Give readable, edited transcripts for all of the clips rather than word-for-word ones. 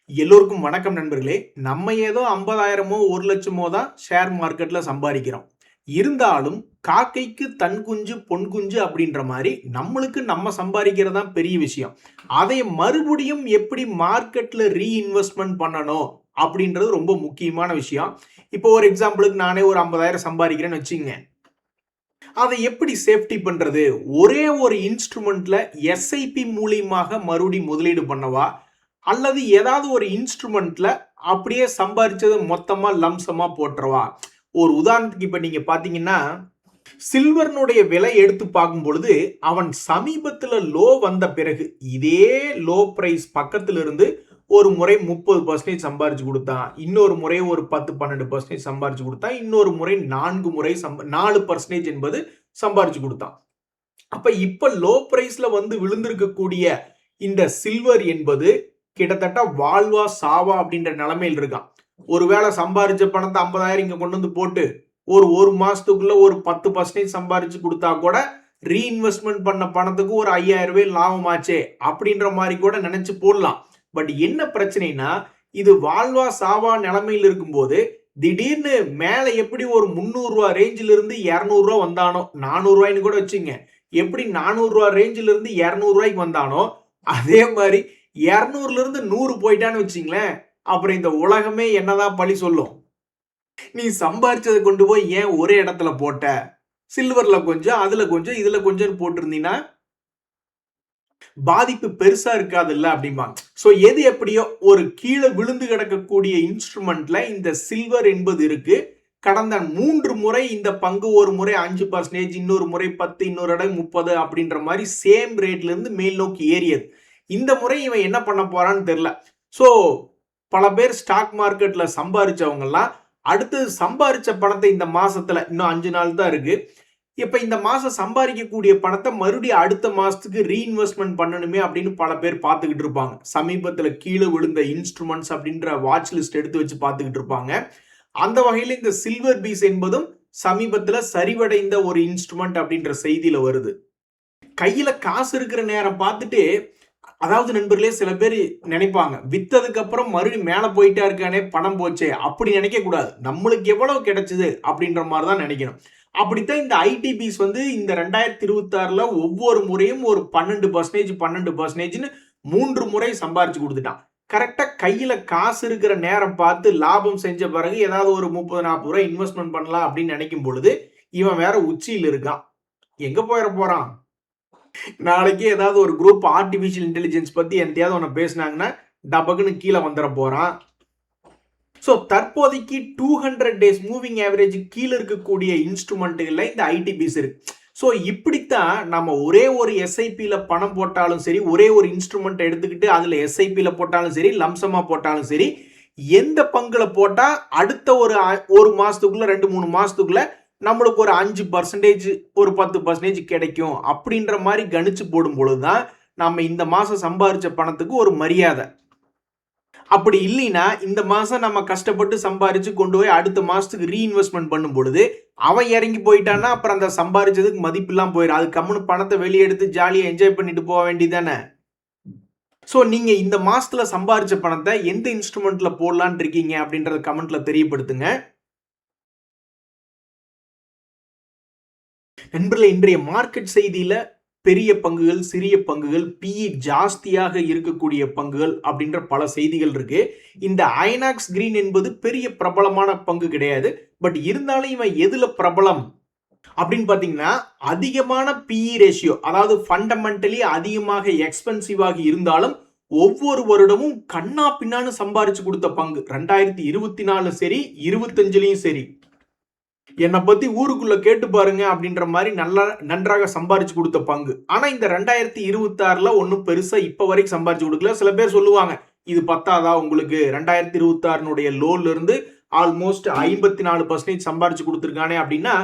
எல்லோருக்கும் வணக்கம் நண்பர்களே. நம்ம ஏதோ 50,000மோ 1,00,000மோ தான் ஷேர் மார்க்கெட்ல சம்பாதிக்கிறோம். இருந்தாலும் காக்கைக்கு தன் குஞ்சு பொன் குஞ்சு அப்படின்ற மாதிரி நம்மளுக்கு நம்ம சம்பாதிக்கிறது தான் பெரிய விஷயம். அதை மறுபடியும் எப்படி மார்க்கெட்ல ரீஇன்வெஸ்ட்மெண்ட் பண்ணணும் அப்படின்றது ரொம்ப முக்கியமான விஷயம். இப்போ ஒரு எக்ஸாம்பிளுக்கு நானே ஒரு 50,000 சம்பாதிக்கிறேன்னு வச்சுங்க. அதை எப்படி சேஃப்டி பண்றது? ஒரே ஒரு இன்ஸ்ட்ருமெண்ட்ல எஸ்ஐபி மூலியமாக மறுபடியும் முதலீடு பண்ணவா, அல்லது ஏதாவது ஒரு இன்ஸ்ட்ருமெண்ட்ல அப்படியே சம்பாரிச்சது மொத்தமா லம்சமா போட்டுறவா? ஒரு உதாரணத்துக்கு இப்ப நீங்க பாத்தீங்கன்னா சில்வர்னுடைய விலை எடுத்து பார்க்கும் பொழுது அவன் சமீபத்துல லோ வந்த பிறகு இதே லோ பிரைஸ் பக்கத்துல இருந்து ஒரு முறை 30% சம்பாரிச்சு கொடுத்தான், இன்னொரு முறை ஒரு 10-12% சம்பாரிச்சு கொடுத்தான், இன்னொரு முறை 4% என்பது சம்பாரிச்சு கொடுத்தான். அப்ப இப்ப லோ பிரைஸ்ல வந்து விழுந்திருக்கக்கூடிய இந்த சில்வர் என்பது கிட்டத்தட்ட வாழ்வா சாவா அப்படின்ற நிலைமையில் இருக்கான். ஒருவேளை சம்பாரிச்ச பணத்தை 50,000 இங்க கொண்டு வந்து போட்டு ஒரு மாசத்துக்குள்ள ஒரு 10% சம்பாரிச்சு கொடுத்தா கூட ரீஇன்வெஸ்ட்மெண்ட் பண்ண பணத்துக்கு ஒரு 5,000 ரூபாய் லாபமாச்சே அப்படின்ற மாதிரி கூட நினைச்சு போடலாம். பட் என்ன பிரச்சனைனா, இது வாழ்வா சாவா நிலைமையில் இருக்கும்போது திடீர்னு மேல எப்படி ஒரு 300 ரூபாய் ரேஞ்சில இருந்து 200 ரூபாய் வந்தானோ, 400 ரூபாய்னு கூட வச்சுங்க, எப்படி 400 ரூபாய் ரேஞ்சில இருந்து 200 ரூபாய்க்கு வந்தானோ அதே மாதிரி 200ல இருந்து 100 போயிட்டான்னு வச்சுங்களேன், அப்புறம் இந்த உலகமே என்னதான் பழி சொல்லும். நீ சம்பாரிச்சதை கொண்டு போய் ஏன் ஒரே இடத்துல போட்ட? சில்வர்ல கொஞ்சம், அதுல கொஞ்சம், இதுல கொஞ்சம் போட்டிருந்தீங்கன்னா பாதிப்பு பெருசா இருக்காதுல்ல அப்படிம்பாங்க. சோ எது எப்படியோ ஒரு கீழே விழுந்து கிடக்கக்கூடிய இன்ஸ்ட்ருமெண்ட்ல இந்த சில்வர் என்பது இருக்கு. கடந்த 3 முறை இந்த பங்கு ஒரு முறை 5%, இன்னொரு முறை 10, இன்னொரு இடம் 30 அப்படின்ற மாதிரி சேம் ரேட்ல இருந்து மேல் நோக்கி ஏறியது. இந்த முறை இவன் என்ன பண்ண போறான்னு தெரியல. சோ பல பேர் ஸ்டாக் மார்க்கெட்ல சம்பாரிச்சவங்க எல்லாம் அடுத்து சம்பாரிச்ச பணத்தை இந்த மாசத்துல இன்னும் 5 நாள் தான் இருக்கு. இப்ப இந்த மாசம் சம்பாதிக்கக்கூடிய பணத்தை மறுபடியும் அடுத்த மாசத்துக்கு ரீஇன்வெஸ்ட்மெண்ட் பண்ணணுமே அப்படின்னு பல பேர் பார்த்துக்கிட்டு இருப்பாங்க. சமீபத்துல கீழே விழுந்த இன்ஸ்ட்ருமெண்ட்ஸ் அப்படின்ற வாட்ச் லிஸ்ட் எடுத்து வச்சு பார்த்துக்கிட்டு இருப்பாங்க. அந்த வகையில இந்த சில்வர் பீஸ் என்பதும் சமீபத்துல சரிவடைந்த ஒரு இன்ஸ்ட்ருமெண்ட் அப்படின்ற செய்தியில வருது. கையில காசு இருக்கிற நேரம் பார்த்துட்டு, அதாவது நண்பர்களே, சில பேர் நினைப்பாங்க வித்ததுக்கு அப்புறம் மறுபடியும் மேல போயிட்டா இருக்கானே பணம் போச்சே அப்படி நினைக்க கூடாது. நம்மளுக்கு எவ்வளவு கிடைச்சது அப்படின்ற மாதிரி தான் நினைக்கணும். அப்படித்தான் இந்த ஐடிபிஸ் வந்து இந்த 2026ல ஒவ்வொரு முறையும் ஒரு 12% 3 முறை சம்பாரிச்சு கொடுத்துட்டான். கரெக்டா கையில காசு இருக்கிற நேரம் பார்த்து லாபம் செஞ்ச பிறகு ஏதாவது ஒரு 30-40 ரூபாய் இன்வெஸ்ட்மெண்ட் பண்ணலாம் அப்படின்னு நினைக்கும் பொழுது இவன் வேற உச்சியில் இருக்கான். எங்க போயிட போறான்? நாளைக்கு ஏதாவது ஒரு குரூப் ஆர்டிபிஷியல் இன்டெலிஜென்ஸ் பத்தி எந்தையாவது ஒன்று பேசினாங்கன்னா டபக்குன்னு கீழே வந்துட போறான். ஸோ தற்போதைக்கு 200 டேஸ் மூவிங் ஆவரேஜ் கீழே இருக்கக்கூடிய இன்ஸ்ட்ருமெண்ட்டுகள்ல இந்த ஐடிபிஸ் இருக்கு. ஸோ இப்படித்தான் நம்ம ஒரே ஒரு எஸ்ஐபியில் பணம் போட்டாலும் சரி, ஒரே ஒரு இன்ஸ்ட்ருமெண்ட் எடுத்துக்கிட்டு அதில் எஸ்ஐபியில் போட்டாலும் சரி, லம்சமாக போட்டாலும் சரி, எந்த பங்குல போட்டால் அடுத்த ஒரு மாதத்துக்குள்ள 2-3 மாதத்துக்குள்ள நம்மளுக்கு ஒரு 5%, ஒரு 10% கிடைக்கும் அப்படின்ற மாதிரி கணிச்சு போடும் பொழுதுதான் நம்ம இந்த மாதம் சம்பாரிச்ச பணத்துக்கு ஒரு மரியாதை. அப்படி இல்லைன்னா இந்த மாசம் நம்ம கஷ்டப்பட்டு சம்பாரிச்சு கொண்டு போய் அடுத்த மாசத்துக்கு ரீஇன்வெஸ்ட்மெண்ட் பண்ணும் பொழுது அவன் இறங்கி போயிட்டான்னா அப்புறம் அந்த சம்பாரிச்சதுக்கு மதிப்பு எல்லாம் போயிடும். அது கம்முன்னு பணத்தை வெளியே எடுத்து ஜாலியா என்ஜாய் பண்ணிட்டு போக வேண்டியதானே. ஸோ நீங்க இந்த மாசத்துல சம்பாரிச்ச பணத்தை எந்த இன்ஸ்ட்ருமெண்ட்ல போடலான் இருக்கீங்க அப்படின்றத கமெண்ட்ல தெரியப்படுத்துங்க. நண்பர்களே, இன்றைய மார்க்கெட் செய்தியில பெரிய பங்குகள், சிறிய பங்குகள், பிஇ ஜாஸ்தியாக இருக்கக்கூடிய பங்குகள் அப்படின்ற பல செய்திகள் இருக்கு. இந்த ஐநாக்ஸ் கிரீன் என்பது பெரிய பிரபலமான பங்கு கிடையாது. பட் இருந்தாலும் இவன் எதுல பிரபலம் அப்படின்னு பாத்தீங்கன்னா, அதிகமான பிஇ ரேஷியோ, அதாவது ஃபண்டமெண்டலி அதிகமாக எக்ஸ்பென்சிவாக இருந்தாலும் ஒவ்வொரு வருடமும் கண்ணா பின்னான்னு சம்பாரிச்சு கொடுத்த பங்கு. 2024 சரி, 25லயும் சரி, என்னை பத்தி ஊருக்குள்ள கேட்டு பாருங்க அப்படின்ற மாதிரி நன்றாக சம்பாரிச்சு கொடுத்த பங்கு. ஆனா இந்த 2026ல ஒன்னும் பெருசா இப்ப வரைக்கும் சம்பாரிச்சு கொடுக்கல. சில பேர் சொல்லுவாங்க, இது பத்தாதா உங்களுக்கு? 2026 லோல இருந்து ஆல்மோஸ்ட் 54% சம்பாரிச்சு கொடுத்துருக்கானே அப்படின்னா,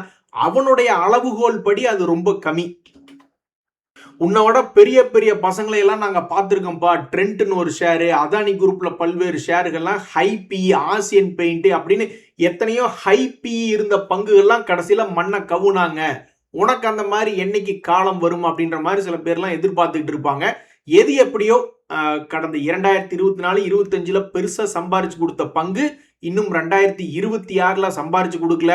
அவனுடைய அளவுகோல் படி அது ரொம்ப கம்மி. உன்னோட பெரிய பெரிய பசங்களை எல்லாம் நாங்க பார்த்துருக்கோம்ப்பா. ட்ரெண்ட்னு ஒரு ஷேரு, அதானி குரூப்ல பல்வேறு ஷேர்கள்லாம் ஹை பி, ஆசியன் பெயிண்ட் அப்படின்னு எத்தனையோ ஹை பி இருந்த பங்குகள்லாம் கடைசியில மண்ணை கவுனாங்க. உனக்கு அந்த மாதிரி என்னைக்கு காலம் வரும் அப்படின்ற மாதிரி சில பேர்லாம் எதிர்பார்த்துக்கிட்டு இருப்பாங்க. எது எப்படியோ கடந்த 2024-25 பெருசா சம்பாரிச்சு கொடுத்த பங்கு இன்னும் 2026 சம்பாரிச்சு கொடுக்கல.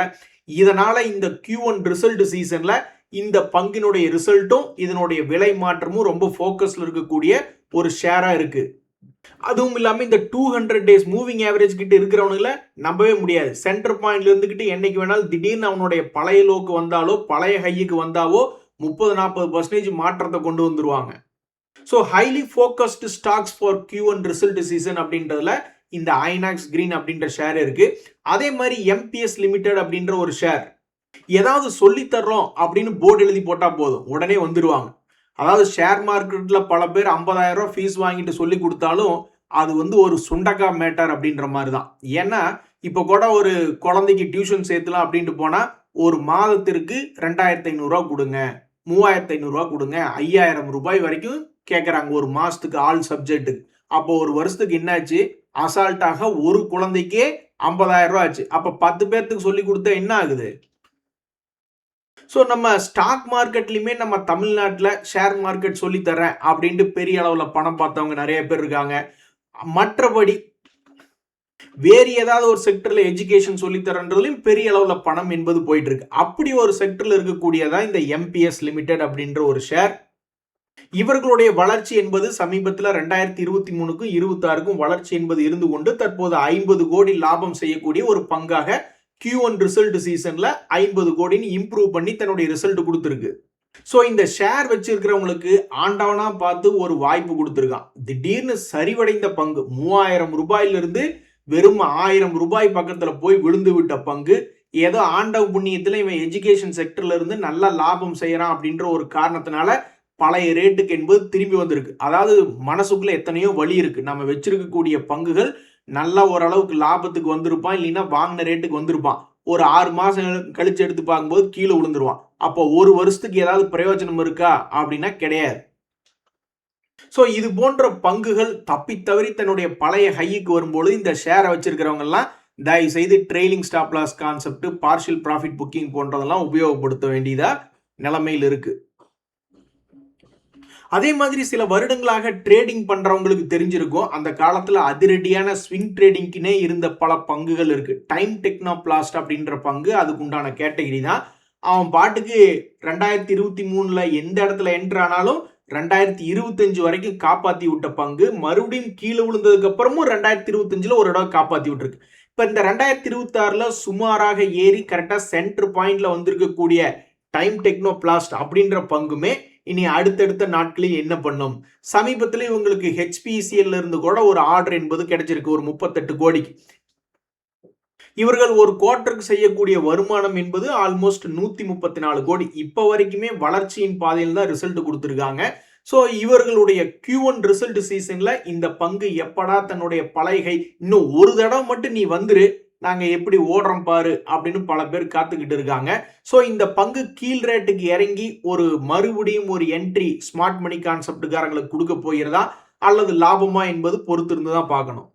இதனால இந்த Q1 ரிசல்ட் சீசன்ல இந்த பங்கினுடைய ரிசல்ட்டும் இதனுடைய விலை மாற்றமும் ரொம்ப ஃபோக்கஸ்ல இருக்கக்கூடிய ஒரு ஷேரா இருக்கு. அதுவும் இல்லாம இந்த 200 டேஸ் மூவிங் ஆவரேஜ் கிட்ட இருக்கிறவனுங்கள நம்பவே முடியாது. சென்டர் பாயிண்ட்ல இருந்துகிட்டு என்னைக்கு வேணாலும் திடீர்னு அவனுடைய பழைய லோக்கு வந்தாலோ பழைய ஹைக்கு வந்தாவோ 30-40% மாற்றத்தை கொண்டு வந்துருவாங்க. So highly focused stocks for Q1 result season அப்படின்றதுல இந்த ஐநாக்ஸ் கிரீன் அப்படின்ற ஷேர் இருக்கு. அதே மாதிரி MPS லிமிடெட் அப்படின்ற ஒரு ஷேர் ஏதாவது சொல்லி தர்றோம் அப்படின்னு போர்டு எழுதி போட்டா போதும் உடனே வந்துடுவாங்க. அதாவது ஷேர் மார்க்கெட்ல பல பேர் 50,000 ரூபாய் ஃபீஸ் வாங்கிட்டு சொல்லி கொடுத்தாலும் அது ஒரு சுண்டக்கா மேட்டர் அப்படின்ற மாதிரி தான். ஏன்னா இப்போ கூட ஒரு குழந்தைக்கு டியூஷன் சேர்த்துலாம் அப்படின்ட்டு போனா ஒரு மாதத்திற்கு 2,500 ரூபா கொடுங்க, 3,500 ரூபா கொடுங்க, 5,000 ரூபாய் வரைக்கும் கேட்கறாங்க ஒரு மாசத்துக்கு ஆல் சப்ஜெக்ட்டுக்கு. அப்போ ஒரு வருஷத்துக்கு என்னாச்சு, அசால்ட்டாக ஒரு குழந்தைக்கே 50,000 ரூபாய் ஆச்சு. அப்ப 10 பேர்த்துக்கு சொல்லி கொடுத்தா என்ன ஆகுது? ஸோ நம்ம ஸ்டாக் மார்க்கெட்லையுமே நம்ம தமிழ்நாட்டில் ஷேர் மார்க்கெட் சொல்லி தரேன் அப்படின்ட்டு பெரிய அளவில் பணம் பார்த்தவங்க நிறைய பேர் இருக்காங்க. மற்றபடி வேறு ஏதாவது ஒரு செக்டர்ல எஜுகேஷன் சொல்லித்தரன்றதுலையும் பெரிய அளவில் பணம் என்பது போயிட்டு இருக்கு. அப்படி ஒரு செக்டர்ல இருக்கக்கூடியதான் இந்த MPS லிமிடெட் அப்படின்ற ஒரு ஷேர். இவர்களுடைய வளர்ச்சி என்பது சமீபத்தில் 2023க்கும் 26க்கும் வளர்ச்சி என்பது இருந்து கொண்டு தற்போது 50 கோடி லாபம் செய்யக்கூடிய ஒரு பங்காக Q1 ரிசல்ட் சீசன்ல 50 கோடின்னு இம்ப்ரூவ் பண்ணி தன்னுடைய ரிசல்ட் கொடுத்துருக்கு. ஸோ இந்த ஷேர் வச்சிருக்கிறவங்களுக்கு ஆண்டவனா பார்த்து ஒரு வாய்ப்பு கொடுத்துருக்கான். திடீர்னு சரிவடைந்த பங்கு 3,000 ரூபாயிலிருந்து வெறும் 1000 ரூபாய் பக்கத்துல போய் விழுந்து விட்ட பங்கு ஏதோ ஆண்டவ புண்ணியத்துல இவன் எஜுகேஷன் செக்டர்ல இருந்து நல்லா லாபம் செய்யறான் அப்படின்ற ஒரு காரணத்தினால பழைய ரேட்டுக்கு என்பது திரும்பி வந்திருக்கு. அதாவது மனசுக்குள்ள எத்தனையோ வழி இருக்கு. நம்ம வச்சிருக்கக்கூடிய பங்குகள் நல்லா ஓரளவுக்கு லாபத்துக்கு வந்திருப்பான், இல்லைன்னா வாங்கின ரேட்டுக்கு வந்திருப்பான். ஒரு 6 மாசம் கழிச்சு எடுத்து பார்க்கும்போது கீழே விழுந்துருவான். அப்போ ஒரு வருஷத்துக்கு ஏதாவது பிரயோஜனம் இருக்கா அப்படின்னா கிடையாது. ஸோ இது போன்ற பங்குகள் தப்பி தவறி தன்னுடைய பழைய ஹைக்கு வரும்போது இந்த ஷேரை வச்சிருக்கிறவங்க எல்லாம் தயவு செய்து trailing stop loss concept, partial profit booking போன்றதெல்லாம் உபயோகப்படுத்த வேண்டியதா நிலைமையில் இருக்கு. அதே மாதிரி சில வருடங்களாக ட்ரேடிங் பண்றவங்களுக்கு தெரிஞ்சிருக்கும், அந்த காலத்துல அதிரடியான ஸ்விங் ட்ரேடிங்க்குனே இருந்த பல பங்குகள் இருக்கு. டைம் டெக்னோபிளாஸ்ட் அப்படின்ற பங்கு அதுக்கு உண்டான கேட்டகரி தான். அவன் பாட்டுக்கு 2023ல எந்த இடத்துல என்ட்ரு ஆனாலும் 2025 வரைக்கும் காப்பாத்தி விட்ட பங்கு மறுபடியும் கீழே விழுந்ததுக்கு அப்புறமும் 2025ல ஒரு இடம் காப்பாத்தி விட்டுருக்கு. இப்ப இந்த 2026ல சுமாராக ஏறி கரெக்டா சென்டர் பாயிண்ட்ல வந்திருக்கக்கூடிய டைம் டெக்னோபிளாஸ்ட் அப்படின்ற பங்குமே இனி அடுத்தடுத்த நாட்களில் என்ன பண்ணும்? சமீபத்தில் இவங்களுக்கு HPCL இருந்து கூட ஒரு ஆர்டர் என்பது கிடைச்சிருக்கு, ஒரு 38 கோடிக்கு. இவர்கள் ஒரு குவார்டருக்கு செய்யக்கூடிய வருமானம் என்பது ஆல்மோஸ்ட் 134 கோடி. இப்ப வரைக்குமே வளர்ச்சியின் பாதையில் தான் ரிசல்ட் கொடுத்திருக்காங்க. ஸோ இவர்களுடைய Q1 ரிசல்ட் சீசன்ல இந்த பங்கு எப்படா தன்னுடைய பலகை இன்னும் ஒரு தடவை மட்டும் நீ வந்துரு, நாங்க எப்படி ஓடுறோம் பாரு அப்படின்னு பல பேர் காத்துக்கிட்டு இருக்காங்க. ஸோ இந்த பங்கு கீழ் ரேட்டுக்கு இறங்கி ஒரு மறுபடியும் ஒரு என்ட்ரி ஸ்மார்ட் மணி கான்செப்டுக்காரங்களுக்கு கொடுக்க போகிறதா அல்லது லாபமா என்பது பொறுத்திருந்து தான் பார்க்கணும்.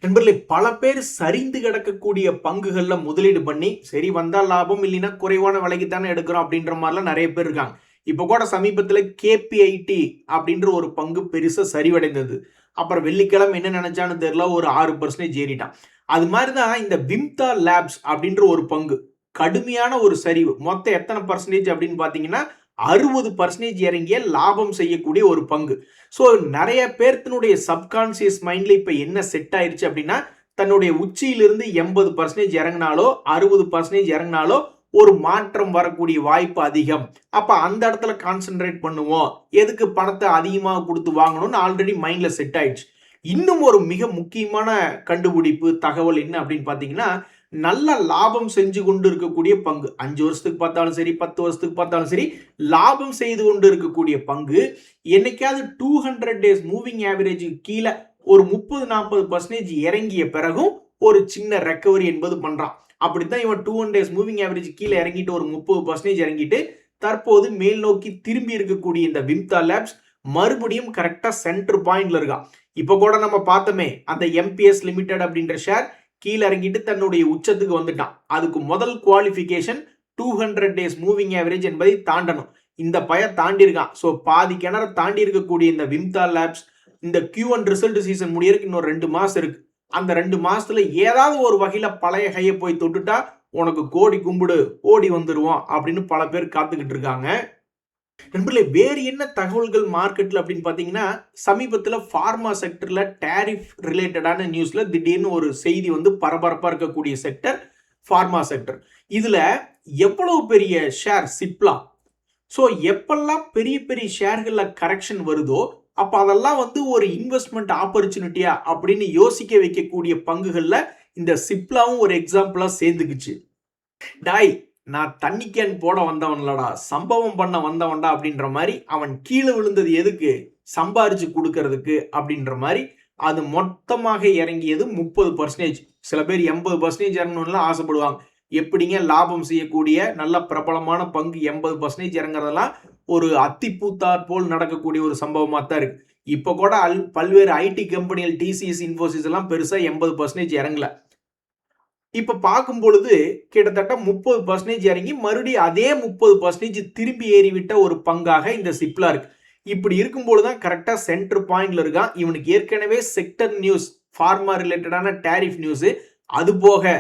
நண்பர்களே, பல பேர் சரிந்து கிடக்கக்கூடிய பங்குகள்ல முதலீடு பண்ணி சரி வந்தா லாபம், இல்லைன்னா குறைவான விலைக்கு தானே எடுக்கிறோம் அப்படின்ற மாதிரிலாம் நிறைய பேர் இருக்காங்க. இப்ப கூட சமீபத்துல KPIT அப்படின்ற ஒரு பங்கு பெருசா சரிவடைந்தது. அப்புறம் வெள்ளிக்கிழமை என்ன நினைச்சான்னு தெரியல, ஒரு 6% ஏறிட்டான். அது மாதிரிதான் இந்த விம்தா லேப்ஸ் அப்படின்ற ஒரு பங்கு கடுமையான ஒரு சரிவு. மொத்தம் எத்தனை பர்சன்டேஜ் அப்படின்னு பாத்தீங்கன்னா 60% இறங்கிய லாபம் செய்யக்கூடிய ஒரு பங்கு. ஸோ நிறைய பேர்த்தினுடைய சப்கான்சியஸ் மைண்ட்ல இப்ப என்ன செட் ஆயிருச்சு அப்படின்னா, தன்னுடைய உச்சியிலிருந்து 80% இறங்கினாலோ 60% இறங்கினாலோ ஒரு மாற்றம் வரக்கூடிய வாய்ப்பு அதிகம். அப்ப அந்த இடத்துல கான்சென்ட்ரேட் பண்ணுவோம், எதுக்கு பணத்தை அதிகமாக கொடுத்து வாங்கணும்னு ஆல்ரெடி மைண்ட்ல செட் ஆயிடுச்சு. இன்னும் ஒரு மிக முக்கியமான கண்டுபிடிப்பு தகவல் என்ன அப்படின்னு பாத்தீங்கன்னா, நல்ல லாபம் செஞ்சு கொண்டு இருக்கக்கூடிய பங்கு 5 வருஷத்துக்கு பார்த்தாலும் சரி, 10 வருஷத்துக்கு பார்த்தாலும் சரி, லாபம் செய்து கொண்டு இருக்கக்கூடிய பங்கு என்னைக்காவது 200 டேஸ் மூவிங் ஆவரேஜ் கீழே ஒரு 30-40% இறங்கிய பிறகும் ஒரு சின்ன ரெக்கவரி என்பது பண்றான். அப்படித்தான் இவன் 200 டேஸ் மூவிங் ஆவரேஜ் கீழே இறங்கிட்டு ஒரு 30% இறங்கிட்டு தற்போது மேல் நோக்கி திரும்பி இருக்கக்கூடிய இந்த விம்தா லேப்ஸ் மறுபடியும் கரெக்டா சென்டர் பாயிண்ட்ல இருக்கான். இப்ப கூட நம்ம பார்த்தோமே, அந்த MPS லிமிடெட் அப்படின்ற ஷேர் கீழே இறங்கிட்டு தன்னுடைய உச்சத்துக்கு வந்துட்டான். அதுக்கு முதல் குவாலிஃபிகேஷன் 200 டேஸ் மூவிங் ஆவரேஜ் என்பதை தாண்டணும். இந்த தாண்டி இருக்கான். ஸோ பாதி கிணறு தாண்டி இருக்கக்கூடிய இந்த விம்தா லேப்ஸ் இந்த Q1 ரிசல்ட் சீசன் முடியறதுக்கு இன்னும் 2 மாசம் இருக்கு. அந்த 2 மாசத்துல ஏதாவது ஒரு வகையில பழைய ஹையை போய் தொட்டுட்டா உனக்கு கோடி கும்பிடு ஓடி வந்துருவோம் அப்படின்னு பல பேர் காத்துக்கிட்டு இருக்காங்க. நண்பர்களே, வேறு என்ன தகவல்கள் மார்க்கெட்ல அப்படின்னு பாத்தீங்கன்னா, சமீபத்துல பார்மா செக்டர்ல டாரிஃப் ரிலேட்டடான நியூஸ்ல திடீர்னு ஒரு செய்தி வந்து பரபரப்பா இருக்கக்கூடிய செக்டர் பார்மா செக்டர். இதுல எவ்வளவு பெரிய ஷேர் சிப்லா. ஸோ எப்பெல்லாம் பெரிய பெரிய ஷேர்கள்ல கரெக்ஷன் வருதோ அப்ப அதெல்லாம் வந்து ஒரு இன்வெஸ்ட்மெண்ட் ஆப்பர்ச்சுனிட்டியா அப்படின்னு யோசிக்க வைக்கக்கூடிய பங்குகள்ல இந்த சிப்லாவும் ஒரு எக்ஸாம்பிளா சேர்ந்துக்குச்சு. டாய், நான் தண்ணி கேன் போட வந்தவன்லடா, சம்பவம் பண்ண வந்தவன்டா அப்படின்ற மாதிரி அவன் கீழே விழுந்தது எதுக்கு, சம்பாரிச்சு கொடுக்கறதுக்கு அப்படின்ற மாதிரி அது மொத்தமாக இறங்கியது 30%. சில பேர் 80% இறங்கணும்னு ஆசைப்படுவாங்க. எப்படிங்க லாபம் செய்யக்கூடிய நல்ல பிரபலமான பங்கு 80% இறங்குறதெல்லாம் ஒரு அத்திப்பூத்தாற் போல் நடக்கக்கூடிய ஒரு சம்பவமா தான் இருக்கு. இப்ப கூட பல்வேறு ஐடி கம்பெனிகள் டிசிஎஸ் இன்ஃபோசிஸ் எல்லாம் பெருசா 80% இறங்கல. இப்ப பார்க்கும் பொழுது கிட்டத்தட்ட 30% இறங்கி மறுபடியும் அதே 30% திரும்பி ஏறிவிட்ட ஒரு பங்காக இந்த சிப்லா இருக்கு. இப்படி இருக்கும்போதுதான் கரெக்டா சென்டர் பாயிண்ட்ல இருக்கான். இவனுக்கு ஏற்கனவே செக்டர் நியூஸ், பார்மா ரிலேட்டடான டாரிஃப் நியூஸ், அது போக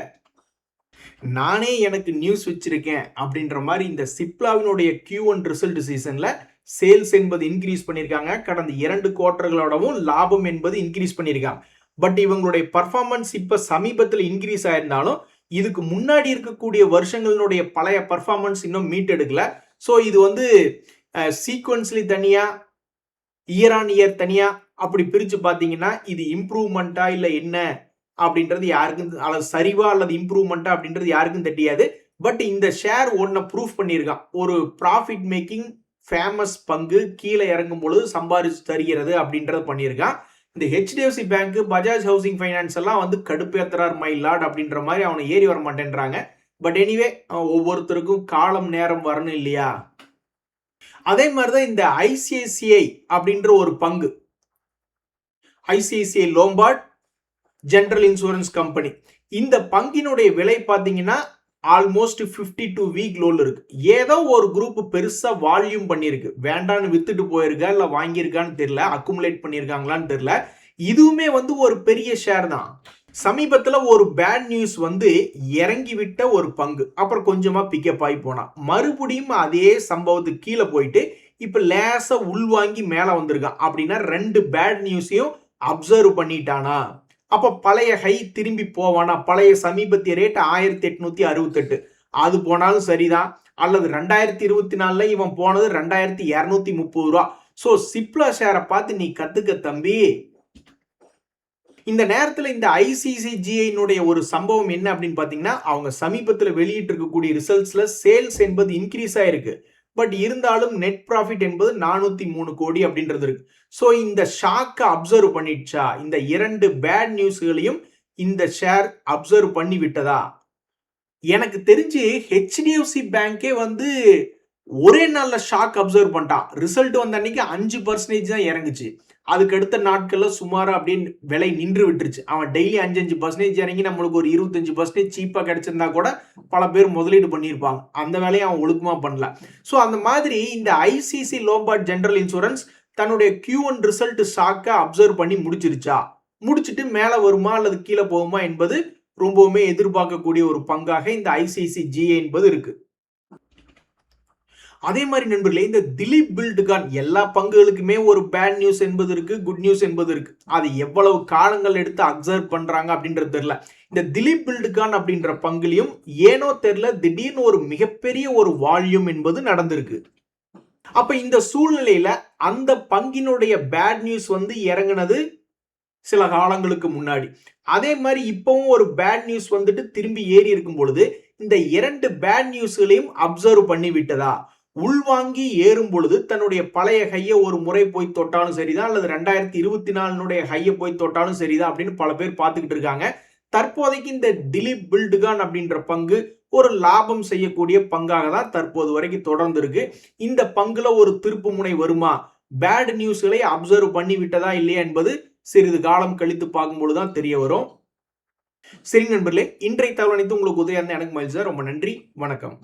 நானே எனக்கு நியூஸ் வச்சிருக்கேன் அப்படின்ற மாதிரி இந்த சிப்லாவினுடைய Q1 ரிசல்ட் சீசன்ல சேல்ஸ் என்பது இன்க்ரீஸ் பண்ணியிருக்காங்க. கடந்த 2 குவார்டர்களோடவும் லாபம் என்பது இன்க்ரீஸ் பண்ணியிருக்காங்க. பட் இவங்களுடைய பர்ஃபார்மன்ஸ் இப்ப சமீபத்தில் இன்க்ரீஸ் ஆயிருந்தாலும் இதுக்கு முன்னாடி இருக்கக்கூடிய வருஷங்களுடைய பழைய பர்ஃபார்மன்ஸ் இன்னும் மீட் எடுக்கல. ஸோ இது வந்து சீக்வன்ஸ்லி தனியா, இயர் ஆன் இயர் தனியா அப்படி பிரிச்சு பார்த்தீங்கன்னா இது இம்ப்ரூவ்மெண்ட்டா இல்லை என்ன அப்படின்றது யாருக்கும், அல்லது சரிவா அல்லது இம்ப்ரூவ்மெண்ட்டா அப்படின்றது யாருக்கும் தெரியாது. பட் இந்த ஷேர் ஒன்ன ப்ரூஃப் பண்ணியிருக்கான். ஒரு ப்ராஃபிட் மேக்கிங் ஃபேமஸ் பங்கு கீழே இறங்கும் பொழுது சம்பாரிச்சு தருகிறது அப்படின்றத பண்ணியிருக்கான். இந்த HDFC bank, Bajaj housing finance எல்லாம் வந்து கடுப்பேத்துறார் மை லார்ட் அப்படின்ற மாதிரி அவனை ஏறி வர மாட்டேன்றாங்க. பட் எனிவே ஒவ்வொருத்தருக்கும் காலம் நேரம் வரணும் இல்லையா? அதே மாதிரிதான் இந்த ஐசிஐசிஐ அப்படின்ற ஒரு பங்கு, ICICI Lombard general insurance company. இந்த பங்கினுடைய விலை பார்த்தீங்கன்னா ஆல்மோஸ்ட் 52 வீக் லோல இருக்கு. ஏதோ ஒரு குரூப் பெருசா வால்யூம் பண்ணிருக்கு, வேண்டான்னு வித்துட்டு போயிருக்கா இல்ல வாங்கியிருக்கான்னு தெரியல, அக்குமுலேட் பண்ணியிருக்காங்களான்னு தெரியல. இதுவுமே வந்து ஒரு பெரிய ஷேர் தான். சமீபத்துல ஒரு பேட் நியூஸ் வந்து இறங்கி விட்ட ஒரு பங்கு, அப்புறம் கொஞ்சமா பிக்கப் ஆகி போனா மறுபடியும் அதே சம்பவத்துக்கு கீழே போயிட்டு இப்ப லேசா உள்வாங்கி மேல வந்திருக்கான். அப்படின்னா 2 பேட் நியூஸையும் அப்சர்வ் பண்ணிட்டானா, அப்ப பழைய ஹை திரும்பி போவானா? பழைய சமீபத்திய ரேட் 1868, அது போனாலும் சரிதான். அல்லது 2024 இவன் போனது 2230 ரூபா. சோ சிப்லா ஷேரை பார்த்து நீ கத்துக்க தம்பி. இந்த நேரத்துல இந்த ஐசிசிஜிஐனுடைய ஒரு சம்பவம் என்ன அப்படின்னு பாத்தீங்கன்னா, அவங்க சமீபத்துல வெளியிட்டு இருக்கக்கூடிய ரிசல்ட்ஸ்ல சேல்ஸ் என்பது இன்க்ரீஸ் ஆயிருக்கு. பட் இருந்தாலும் நெட் ப்ராஃபிட் என்பது 403 கோடி அப்படின்றது இருக்கு. ஸோ இந்த ஷாக்கை அப்சர்வ் பண்ணிடுச்சா? இந்த 2 பேட் நியூஸ்களையும் இந்த ஷேர் அப்சர்வ் பண்ணி விட்டதா? எனக்கு தெரிஞ்சு ஹெச்டிஎஃப்சி பேங்கே வந்து ஒரே நாள்ல ஷாக் அப்சர்வ் பண்ணிட்டான். ரிசல்ட் வந்த அன்னைக்கு 5% தான் இறங்குச்சு. அதுக்கு அடுத்த நாட்கள்ல சுமாரா அப்படின்னு விலை நின்று விட்டுருச்சு. அவன் டெய்லி 5% இறங்கி நம்மளுக்கு ஒரு 25% சீப்பா கிடைச்சிருந்தா கூட பல பேர் முதலீடு பண்ணியிருப்பாங்க. அந்த வேலையை அவன் ஒழுக்கமா பண்ணல. ஸோ அந்த மாதிரி இந்த ஐசிசி லோம்பார்ட் ஜெனரல் இன்சூரன்ஸ் தன்னுடைய Q1 ரிசல்ட் ஷாக்கை அப்சர்வ் பண்ணி முடிச்சிருச்சா? முடிச்சுட்டு மேல வருமா அல்லது கீழே போகுமா என்பது ரொம்பவுமே எதிர்பார்க்கக்கூடிய ஒரு பங்காக இந்த ஐசிசிஜிஏ என்பது இருக்கு. அதே மாதிரி நண்பர்களே, இந்த திலீப் பில்ட்கான் எல்லா பங்குகளுக்குமே ஒரு பேட் நியூஸ் என்பது இருக்கு, குட் நியூஸ் என்பது இருக்கு. அது எவ்வளவு காலங்கள் எடுத்து அப்சர்வ் பண்றாங்க அப்படின்றது தெரியல. இந்த திலீப் பில்ட்கான் அப்படின்ற பங்குலையும் ஏனோ தெரியல திடீர்னு ஒரு மிகப்பெரிய ஒரு வால்யூம் என்பது நடந்திருக்கு. அப்ப இந்த சூழ்நிலையில அந்த பங்கினுடைய பேட் நியூஸ் வந்து இறங்குனது சில காலங்களுக்கு முன்னாடி. அதே மாதிரி இப்பவும் ஒரு பேட் நியூஸ் வந்துட்டு திரும்பி ஏறி இருக்கும் பொழுது இந்த 2 பேட் நியூஸ்களையும் அப்சர்வ் பண்ணி விட்டதா? உள்வாங்கி ஏறும் பொழுது தன்னுடைய பழைய ஹையை ஒரு முறை போய் தொட்டாலும் சரிதான், அல்லது 2024 ஹையை போய் தொட்டாலும் சரிதான் அப்படின்னு பல பேர் பார்த்துக்கிட்டு இருக்காங்க. தற்போதைக்கு இந்த திலீப் பில்ட்கான் அப்படின்ற பங்கு ஒரு லாபம் செய்யக்கூடிய பங்காக தான் தற்போது வரைக்கும் தொடர்ந்து இருக்கு. இந்த பங்குல ஒரு திருப்பு முனை வருமா? பேட் நியூஸ்களை அப்சர்வ் பண்ணி விட்டதா இல்லையா என்பது சிறிது காலம் கழித்து பார்க்கும்போது தான் தெரிய வரும். சரி நண்பர்களே, இன்றைய தகவல் அனைத்து உங்களுக்கு உதவியா இருந்தா எனக்கு மகிழ்ச்சி. ரொம்ப நன்றி, வணக்கம்.